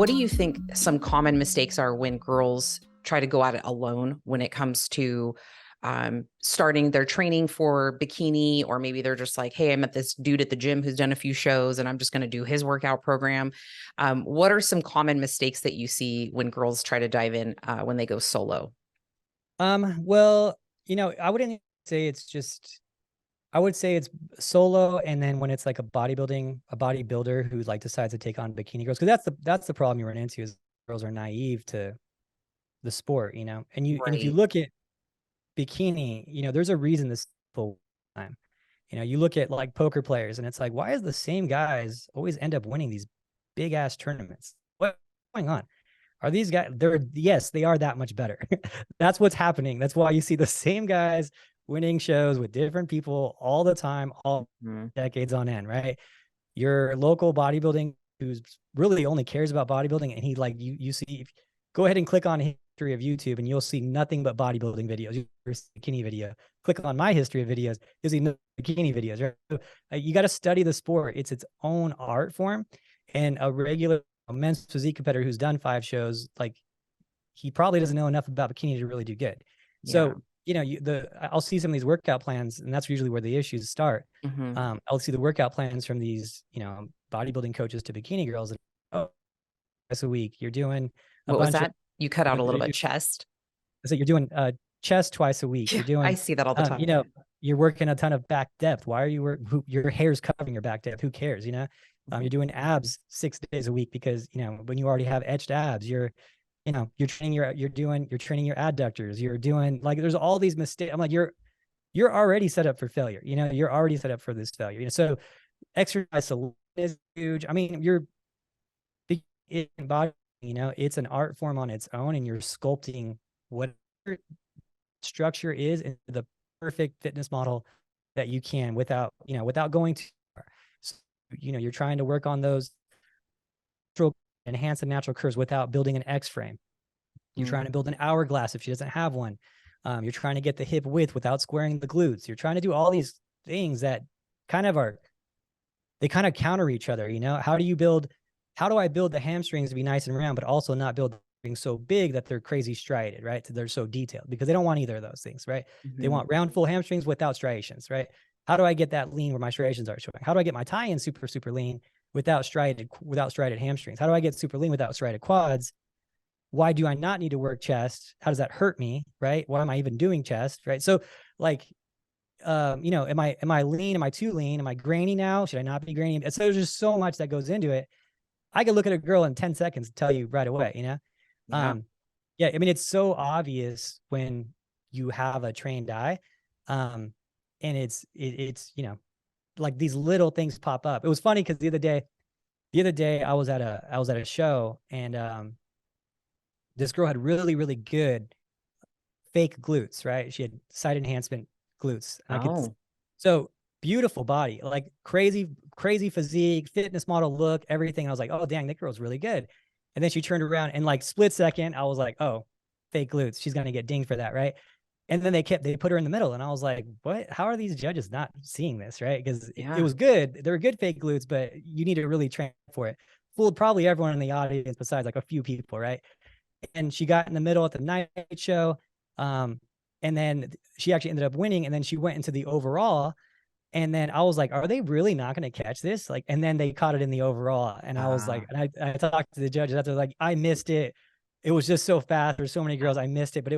What do you think some common mistakes are when girls try to go at it alone when it comes to starting their training for bikini, or maybe they're just like, hey, I met this dude at the gym who's done a few shows and I'm just going to do his workout program. What are some common mistakes that you see when girls try to dive in when they go solo? Well, I wouldn't say it's just, I would say it's solo. And then when it's like a bodybuilder who like decides to take on bikini girls, because that's the problem you run into is girls are naive to the sport, and and if you Right. look at bikini, there's a reason this full time. You look at like poker players and it's like, why is the same guys always end up winning these big ass tournaments? What's going on? Are these guys, yes, they are that much better. That's what's happening. That's why you see the same guys winning shows with different people all the time, all decades on end, right? Your local bodybuilding who's really only cares about bodybuilding, and he like you see, go ahead and click on history of YouTube and you'll see nothing but bodybuilding videos. Your bikini video. Click on my history of videos, you'll see no bikini videos, right? So, you got to study the sport. It's its own art form, and a regular men's physique competitor who's done 5 shows, like he probably doesn't know enough about bikini to really do good. So, I'll see some of these workout plans, and that's usually where the issues start. I'll see the workout plans from these, bodybuilding coaches to bikini girls, and twice a week you're doing what was that? You cut out a little bit. Chest. So you're doing chest twice a week. You're doing. I see that all the time. You're working a ton of back depth. Why are you your hair's covering your back depth? Who cares? You're doing abs 6 days a week because when you already have etched abs, you're training your adductors. You're doing, like, there's all these mistakes. I'm like, you're already set up for failure. You're already set up for this failure. So exercise is huge. I mean, you're in body. It's an art form on its own, and you're sculpting whatever structure is into the perfect fitness model that you can without going too far. So, you're trying to work on those enhance the natural curves without building an X frame. You're trying to build an hourglass if she doesn't have one. You're trying to get the hip width without squaring the glutes. You're trying to do all these things that kind of counter each other. How do I build the hamstrings to be nice and round, but also not build things so big that they're crazy striated, right? So they're so detailed, because they don't want either of those things, right? They want round, full hamstrings without striations, right? How do I get that lean where my striations aren't showing? How do I get my tie-in super, super lean without striated hamstrings? How do I get super lean without striated quads? Why do I not need to work chest? How does that hurt me, right? Why am I even doing chest, right? So, like, am I lean? Am I too lean? Am I grainy now? Should I not be grainy? So there's just so much that goes into it. I could look at a girl in 10 seconds and tell you right away, Yeah. I mean, it's so obvious when you have a trained eye. And it's like these little things pop up. It was funny because the other day I was at a show, and this girl had really, really good fake glutes, right? She had side enhancement glutes. So beautiful body, like crazy physique, fitness model look, everything. And I was like, oh, dang, that girl's really good. And then she turned around, and like split second, I was like, oh, fake glutes. She's going to get dinged for that, right? And then they put her in the middle, and I was like, what? How are these judges not seeing this, right? Because it was good. They were good fake glutes, but you need to really train for it. Fooled probably everyone in the audience besides like a few people, right? And she got in the middle at the night show. And then she actually ended up winning, and then she went into the overall. And then I was like, are they really not going to catch this? Like, and then they caught it in the overall. And I was like, and I talked to the judges after, like, I missed it. It was just so fast. There's so many girls. I missed it, but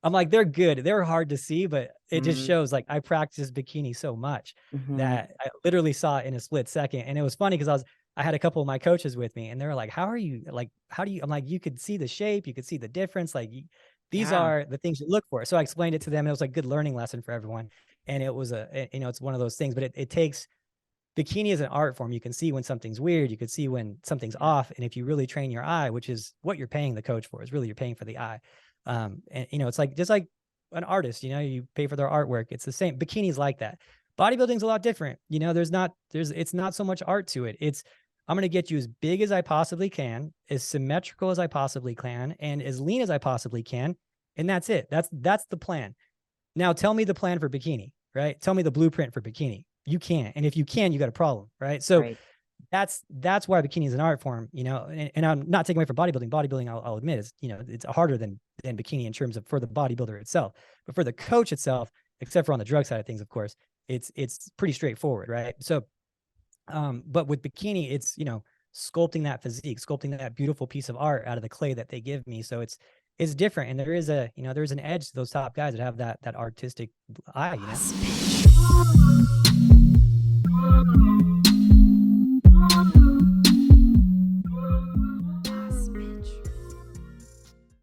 I'm like, they're good. They're hard to see, but it just shows, like, I practiced bikini so much that I literally saw it in a split second. And it was funny because I had a couple of my coaches with me, and they were like, how do you, I'm like, you could see the shape, you could see the difference. Like, these are the things you look for. So I explained it to them. It was like a good learning lesson for everyone. And it was it's one of those things, but it takes, bikini is an art form. You can see when something's weird. You can see when something's off. And if you really train your eye, which is what you're paying the coach for, is really you're paying for the eye. And it's like, just like an artist, you pay for their artwork. It's the same. Bikini is like that. Bodybuilding's a lot different. It's not so much art to it. It's, I'm going to get you as big as I possibly can, as symmetrical as I possibly can, and as lean as I possibly can. And that's it. That's the plan. Now tell me the plan for bikini, right? Tell me the blueprint for bikini. You can't. And if you can, you got a problem, right? So that's why bikini is an art form, you know, and I'm not taking away from bodybuilding. Bodybuilding, I'll admit, is, you know, it's harder than bikini in terms of for the bodybuilder itself, but for the coach itself, except for on the drug side of things, of course, it's pretty straightforward, right? So, but with bikini, it's, you know, sculpting that physique, sculpting that beautiful piece of art out of the clay that they give me. So it's different, and there is a, you know, there's an edge to those top guys that have that artistic eye, you know.